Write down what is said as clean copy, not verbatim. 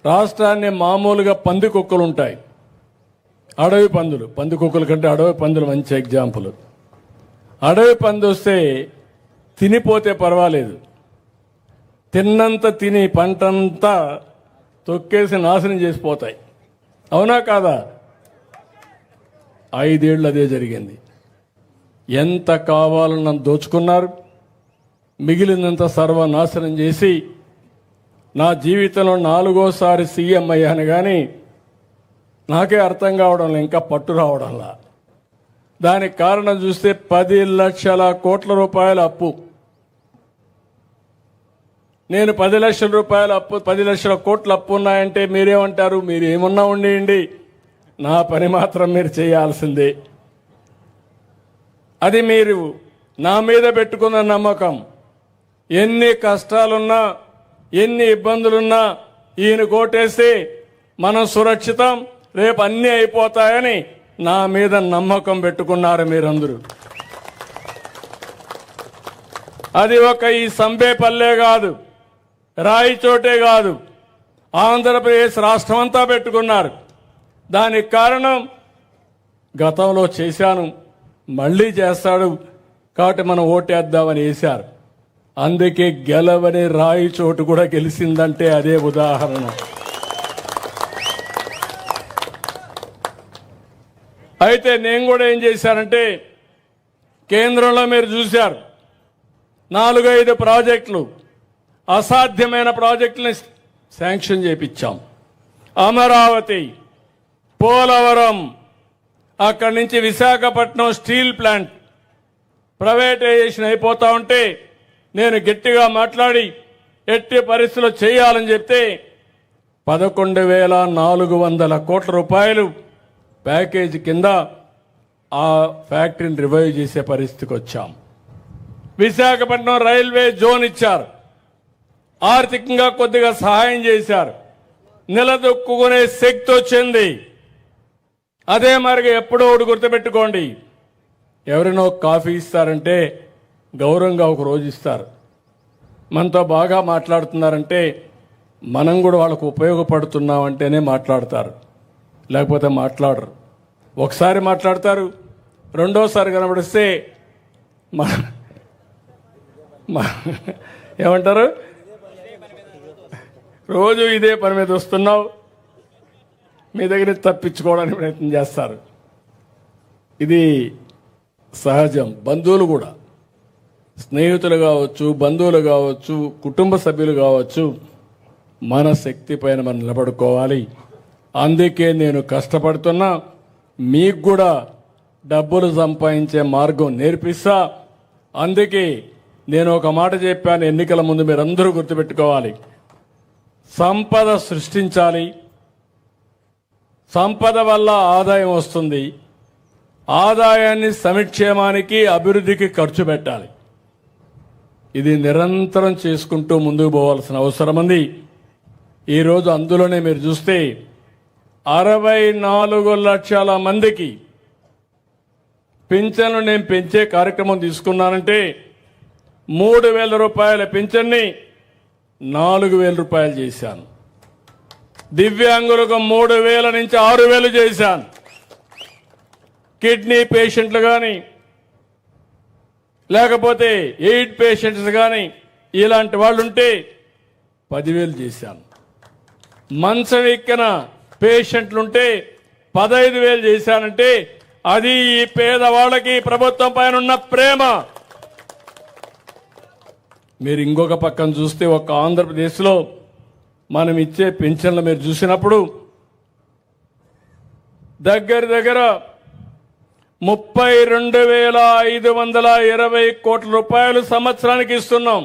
రాష్ట్రాన్ని మామూలుగా పందికొక్కులు ఉంటాయి, అడవి పందులు. పందికొక్కుల కంటే అడవి పందులు మంచి ఎగ్జాంపుల్. అడవి పంది వస్తే తినిపోతే పర్వాలేదు, తిన్నంత తిని పంటంతా తొక్కేసి నాశనం చేసిపోతాయి. అవునా కాదా? 5 ఏళ్ళు అదే జరిగింది. ఎంత కావాలన్నా దోచుకున్నారు, మిగిలినంత సర్వనాశనం చేసి నా జీవితంలో 4వసారి సీఎం అయ్యాను. కానీ నాకే అర్థం కావడంలో, ఇంకా పట్టు రావడంలా. దానికి కారణం చూస్తే 10 లక్షల కోట్ల రూపాయల అప్పు. నేను 10 లక్షల రూపాయల అప్పు, 10 లక్షల కోట్ల అప్పు ఉన్నాయంటే మీరేమంటారు? మీరు ఏమన్నా ఉండేయండి, నా పని మాత్రం మీరు చేయాల్సిందే. అది మీరు నా మీద పెట్టుకున్న నమ్మకం. ఎన్ని కష్టాలున్నా, ఎన్ని ఇబ్బందులున్నా ఈయన కోటేస్తే మనం సురక్షితం, రేపు అన్నీ అయిపోతాయని నా మీద నమ్మకం పెట్టుకున్నారు మీరందరూ. అది ఒక ఈ సంబేపల్లె కాదు, రాయిచోటే కాదు, ఆంధ్రప్రదేశ్ రాష్ట్రం అంతా పెట్టుకున్నారు. దానికి కారణం గతంలో చేశాను, మళ్ళీ చేస్తాడు కాబట్టి మనం ఓటేద్దామని వేశారు. అందుకే గెలవని రాయి చోటు కూడా గెలిచిందంటే అదే ఉదాహరణ. అయితే నేను కూడా ఏం చేశానంటే, కేంద్రంలో మీరు చూశారు 4-5 ప్రాజెక్టులు, అసాధ్యమైన ప్రాజెక్టులని శాంక్షన్ చేపించాం. అమరావతి, పోలవరం, అక్కడి నుంచి విశాఖపట్నం స్టీల్ ప్లాంట్ ప్రైవేటైజేషన్ అయిపోతా ఉంటే నేను గట్టిగా మాట్లాడి ఎట్టి పరిస్థితుల్లో చేయాలని చెప్తే 11,400 కోట్ల రూపాయలు ప్యాకేజీ కింద ఆ ఫ్యాక్టరీని రివైవ్ చేసే పరిస్థితికి వచ్చాం. విశాఖపట్నం రైల్వే జోన్ ఇచ్చారు, ఆర్థికంగా కొద్దిగా సహాయం చేశారు, నిలదొక్కునే శక్తి వచ్చింది. అదే మరిగా ఎప్పుడో ఒకటి గుర్తుపెట్టుకోండి, ఎవరైనా కాఫీ ఇస్తారంటే గౌరవంగా ఒక రోజు ఇస్తారు. మనతో బాగా మాట్లాడుతున్నారంటే మనం కూడా వాళ్ళకు ఉపయోగపడుతున్నామంటేనే మాట్లాడతారు, లేకపోతే మాట్లాడరు. ఒకసారి మాట్లాడతారు, రెండోసారి కనబడిస్తే ఏమంటారు, రోజు ఇదే పని మీద వస్తున్నావు, మీ దగ్గర తప్పించుకోవడానికి ప్రయత్నం చేస్తారు. ఇది సహజం. బంధువులు కూడా, స్నేహితులు కావచ్చు, బంధువులు కావచ్చు, కుటుంబ సభ్యులు కావచ్చు, మన శక్తి పైన మనం నిలబడుకోవాలి. అందుకే నేను కష్టపడుతున్నా, మీకు కూడా డబ్బులు సంపాదించే మార్గం నేర్పిస్తా. అందుకే నేను ఒక మాట చెప్పాను ఎన్నికల ముందు, మీరందరూ గుర్తుపెట్టుకోవాలి, సంపద సృష్టించాలి, సంపద వల్ల ఆదాయం వస్తుంది, ఆదాయాన్ని సంక్షేమానికి అభివృద్ధికి ఖర్చు పెట్టాలి. ఇది నిరంతరం చేసుకుంటూ ముందుకు పోవాల్సిన అవసరం ఉంది. ఈరోజు అందులోనే మీరు చూస్తే 64 లక్షల మందికి పింఛన్లు నేను పెంచే కార్యక్రమం తీసుకున్నానంటే 3,000 రూపాయల పింఛన్ని 4,000 రూపాయలు చేశాను. దివ్యాంగులకు 3,000 నుంచి 6,000 చేశాను. కిడ్నీ పేషెంట్లు కానీ, లేకపోతే ఎయిడ్ పేషెంట్స్ కానీ ఇలాంటి వాళ్ళు ఉంటే 10,000 చేశాను. మంచం ఎక్కిన పేషెంట్లుంటే 15,000 చేశానంటే అది ఈ పేదవాళ్ళకి ప్రభుత్వం పైన ఉన్న ప్రేమ. మీరు ఇంకొక పక్కన చూస్తే ఒక ఆంధ్రప్రదేశ్లో మనం ఇచ్చే పెన్షన్లు మీరు చూసినప్పుడు దగ్గర 32,520 కోట్ల రూపాయలు సంవత్సరానికి ఇస్తున్నాం.